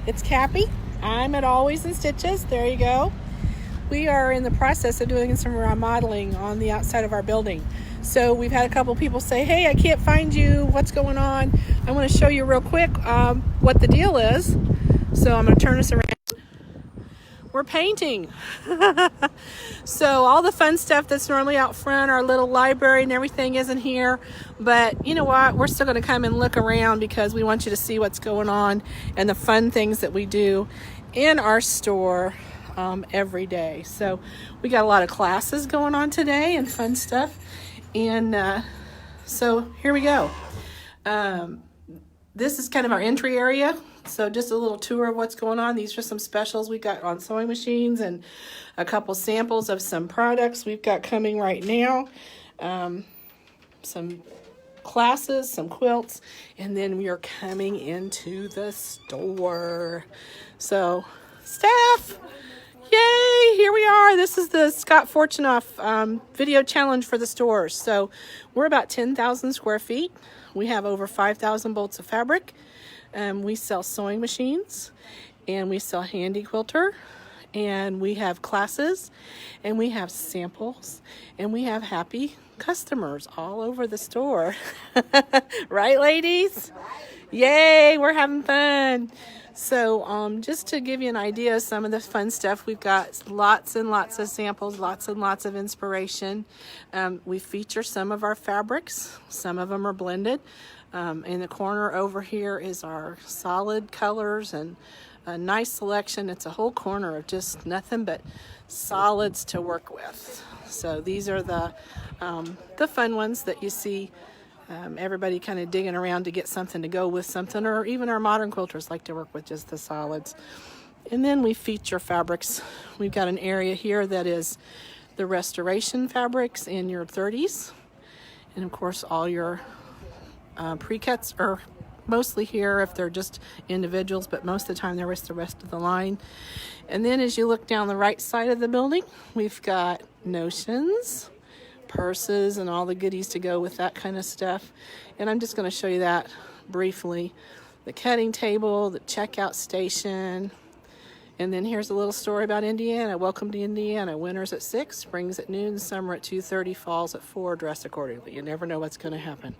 It's Cappy. I'm at Always in Stitches. There you go. We are in the process of doing some remodeling on the outside of our building. So we've had a couple people say, hey, I can't find you. What's going on? I want to show you real quick what the deal is. So I'm going to turn this around. We're painting. So all the fun stuff that's normally out front, our little library and everything isn't here. But you know what? We're still going to come and look around because we want you to see what's going on and the fun things that we do in our store every day. So we got a lot of classes going on today and fun stuff. And so here we go. This is kind of our entry area. So just a little tour of what's going on. These are some specials we got on sewing machines and a couple samples of some products we've got coming right now. Some classes, some quilts, and then we are coming into the store. So staff, yay, here we are. This is the Scott Fortunoff video challenge for the stores. So we're about 10,000 square feet. We have over 5,000 bolts of fabric. We sell sewing machines, and we sell handy quilter, and we have classes, and we have samples, and we have happy customers all over the store. Right, ladies? Yay, we're having fun. So just to give you an idea of some of the fun stuff, we've got lots and lots of samples, lots and lots of inspiration. We feature some of our fabrics. Some of them are blended. In the corner over here is our solid colors and a nice selection. It's a whole corner of just nothing but solids to work with. So these are the fun ones that you see everybody kind of digging around to get something to go with something, or even our modern quilters like to work with just the solids. And then we feature fabrics. We've got an area here that is the restoration fabrics in your 30s. And of course all your pre-cuts are mostly here if they're just individuals, but most of the time they're with the rest of the line. And then as you look down the right side of the building, we've got notions, purses, and all the goodies to go with that kind of stuff. And I'm just going to show you that briefly. The cutting table, the checkout station, and then here's a little story about Indiana. Welcome to Indiana. Winters at 6, springs at noon, summer at 2:30, falls at 4. Dress accordingly. You never know what's going to happen.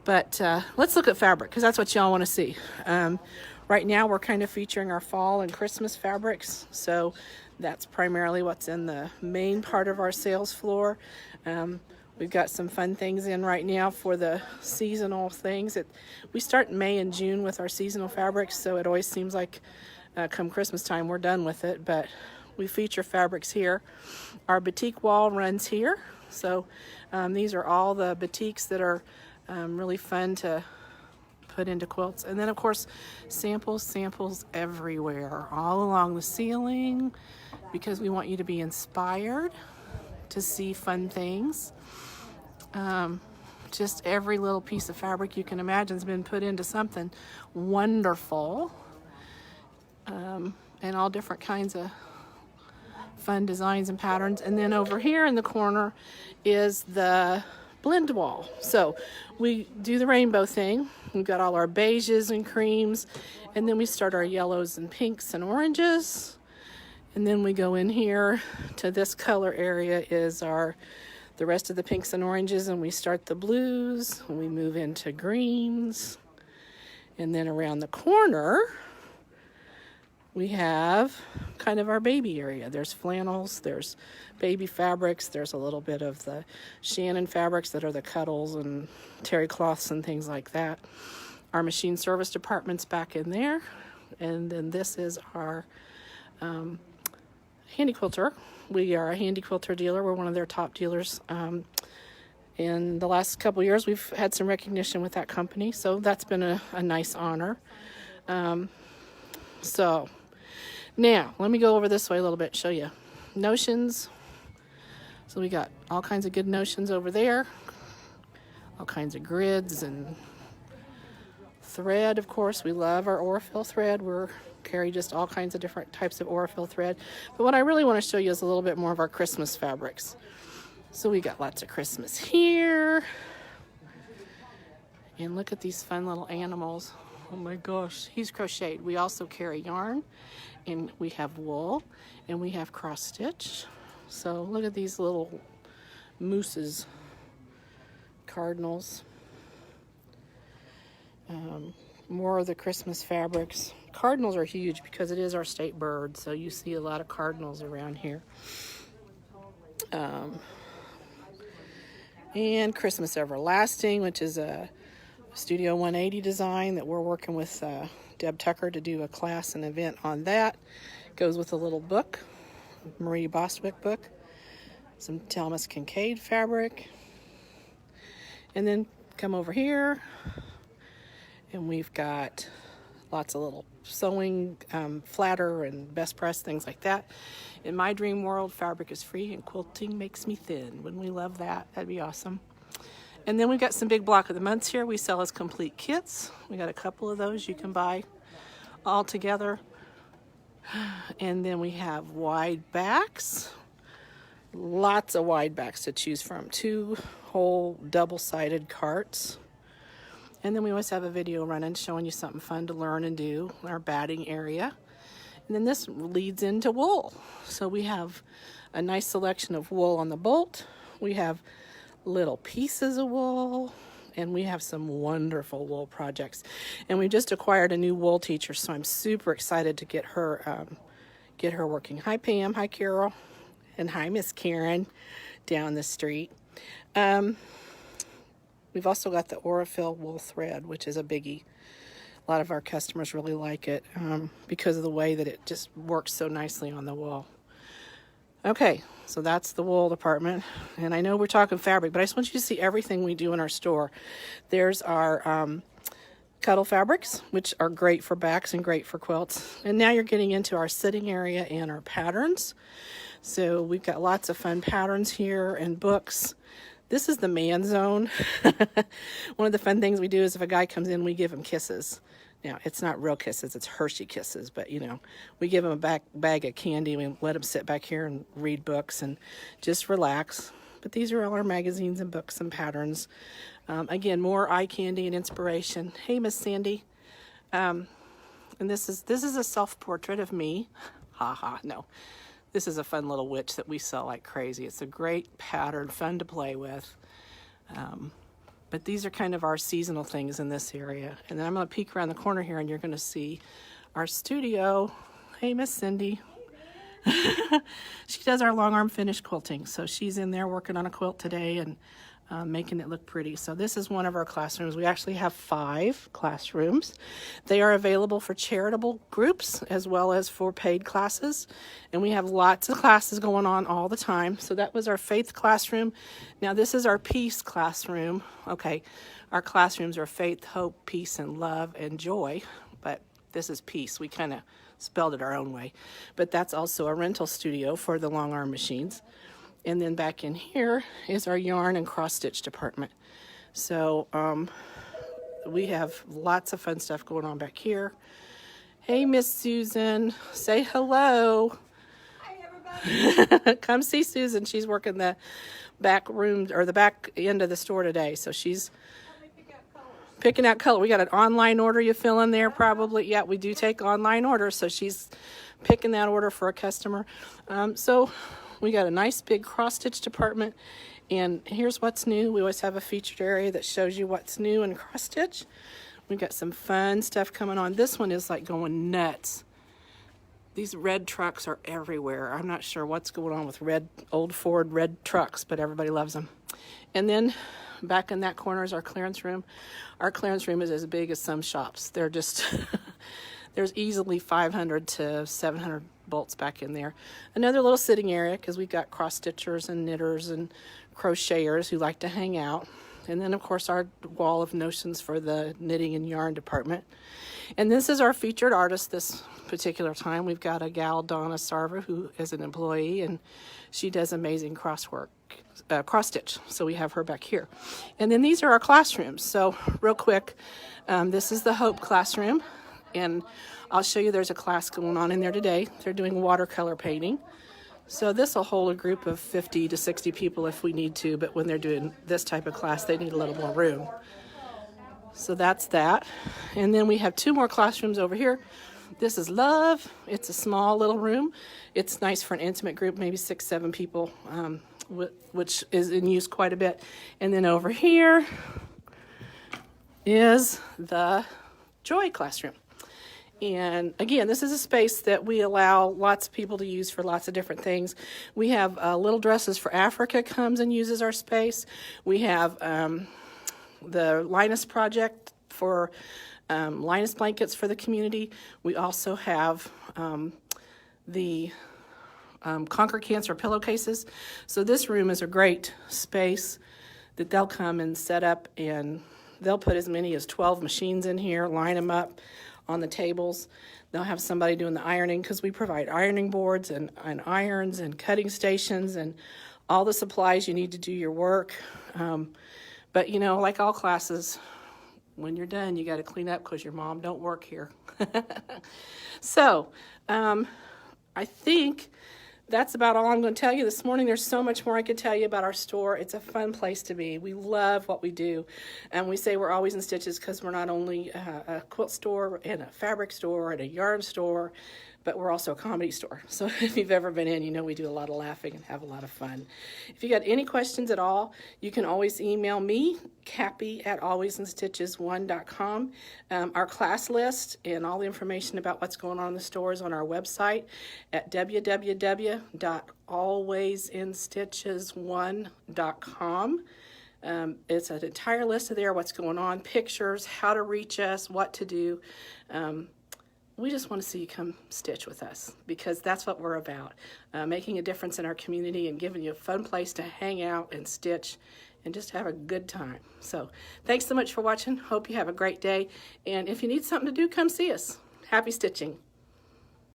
But let's look at fabric, because that's what y'all want to see. Right now we're kind of featuring our fall and Christmas fabrics. So that's primarily what's in the main part of our sales floor. We've got some fun things in right now for the seasonal things. We start in May and June with our seasonal fabrics, so it always seems like come Christmas time we're done with it. But we feature fabrics here. Our batik wall runs here. So these are all the batiks that are really fun to put into quilts. And then of course samples everywhere, all along the ceiling, because we want you to be inspired to see fun things. Just every little piece of fabric you can imagine has been put into something wonderful, and all different kinds of fun designs and patterns. And then over here in the corner is the blend wall. So we do the rainbow thing. We've got all our beiges and creams, and then we start our yellows and pinks and oranges. And then we go in here to this color area is the rest of the pinks and oranges, and we start the blues, and we move into greens. And then around the corner we have kind of our baby area. There's flannels, there's baby fabrics, there's a little bit of the Shannon fabrics that are the cuddles and terry cloths and things like that. Our machine service department's back in there. And then this is our handy quilter. We are a handy quilter dealer. We're one of their top dealers. In the last couple years, we've had some recognition with that company, so that's been a nice honor. So now let me go over this way a little bit, show you notions. So we got all kinds of good notions over there, all kinds of grids and thread. Of course, we love our Aurifil thread. We're carry just all kinds of different types of Aurifil thread. But what I really want to show you is a little bit more of our Christmas fabrics. So we got lots of Christmas here. And look at these fun little animals Oh my gosh, he's crocheted. We also carry yarn, and we have wool, and we have cross stitch. So look at these little mooses, cardinals. More of the Christmas fabrics. Cardinals are huge because it is our state bird, so you see a lot of cardinals around here. And Christmas Everlasting, which is a Studio 180 design that we're working with Deb Tucker to do a class and event on that. Goes with a little book, Marie Bostwick book, some Thomas Kincaid fabric. And then come over here, and we've got lots of little sewing, flatter and best press, things like that. In my dream world, fabric is free and quilting makes me thin. Wouldn't we love that? That'd be awesome. And then we've got some big block of the months here. We sell as complete kits. We got a couple of those you can buy all together. And then we have wide backs. Lots of wide backs to choose from. 2 whole double-sided carts. And then we always have a video running showing you something fun to learn and do in our batting area. And then this leads into wool. So we have a nice selection of wool on the bolt. We have little pieces of wool, and we have some wonderful wool projects. And we just acquired a new wool teacher, so I'm super excited to get her working. Hi Pam, hi Carol, and hi Miss Karen down the street. We've also got the Aurifil wool thread, which is a biggie. A lot of our customers really like it because of the way that it just works so nicely on the wool. Okay, so that's the wool department. And I know we're talking fabric, but I just want you to see everything we do in our store. There's our cuddle fabrics, which are great for backs and great for quilts. And now you're getting into our sitting area and our patterns. So we've got lots of fun patterns here and books. This is the man zone. One of the fun things we do is if a guy comes in, we give him kisses. Now, it's not real kisses, it's Hershey kisses, but you know, we give him a bag of candy, we let him sit back here and read books and just relax. But these are all our magazines and books and patterns. Again, more eye candy and inspiration. Hey, Miss Sandy. And this is a self-portrait of me. Ha ha, no. This is a fun little witch that we sell like crazy. It's a great pattern, fun to play with. But these are kind of our seasonal things in this area. And then I'm going to peek around the corner here and you're going to see our studio. Hey, Miss Cindy. She does our long arm finish quilting. So she's in there working on a quilt today and making it look pretty. So this is one of our classrooms. We actually have 5 classrooms. They are available for charitable groups as well as for paid classes. And we have lots of classes going on all the time. So that was our faith classroom. Now this is our peace classroom. Okay, our classrooms are faith, hope, peace, and love, and joy. But this is peace. We kind of spelled it our own way. But that's also a rental studio for the long arm machines. And then back in here is our yarn and cross stitch department. So we have lots of fun stuff going on back here. Hey, Miss Susan, say hello. Hi, everybody. Come see Susan. She's working the back room or the back end of the store today. So she's picking out color. We got an online order you fill in there probably. Yeah, we do take online orders. So she's picking that order for a customer. So we got a nice big cross stitch department, and here's what's new. We always have a featured area that shows you what's new in cross stitch. We've got some fun stuff coming on. This one is like going nuts. These red trucks are everywhere. I'm not sure what's going on with old Ford red trucks, but everybody loves them. And then back in that corner is our clearance room. Our clearance room is as big as some shops. They're just, there's easily 500 to 700 bolts back in there. Another little sitting area because we've got cross stitchers and knitters and crocheters who like to hang out. And then of course our wall of notions for the knitting and yarn department. And this is our featured artist this particular time. We've got a gal, Donna Sarver, who is an employee, and she does amazing cross stitch. So we have her back here. And then these are our classrooms. So real quick, this is the Hope classroom, and I'll show you there's a class going on in there today. They're doing watercolor painting. So this will hold a group of 50 to 60 people if we need to, but when they're doing this type of class, they need a little more room. So that's that. And then we have 2 more classrooms over here. This is Love. It's a small little room. It's nice for an intimate group, maybe 6, 7 people, which is in use quite a bit. And then over here is the Joy classroom. And again, this is a space that we allow lots of people to use for lots of different things. We have Little Dresses for Africa comes and uses our space. We have the Linus Project for Linus blankets for the community. We also have the Conquer Cancer pillowcases. So this room is a great space that they'll come and set up, and they'll put as many as 12 machines in here, line them up on the tables. They'll have somebody doing the ironing because we provide ironing boards and irons and cutting stations and all the supplies you need to do your work. But you know, like all classes, when you're done, you got to clean up because your mom don't work here. So I think that's about all I'm going to tell you this morning. There's so much more I could tell you about our store. It's a fun place to be. We love what we do. And we say we're always in stitches because we're not only a quilt store and a fabric store and a yarn store, but we're also a comedy store. So if you've ever been in, you know we do a lot of laughing and have a lot of fun. If you got any questions at all, you can always email me, cappy@alwaysinstitches1.com. Our class list and all the information about what's going on in the store is on our website at www.alwaysinstitches1.com. It's an entire list of there, what's going on, pictures, how to reach us, what to do. We just want to see you come stitch with us because that's what we're about, making a difference in our community and giving you a fun place to hang out and stitch and just have a good time. So thanks so much for watching. Hope you have a great day. And if you need something to do, come see us. Happy stitching.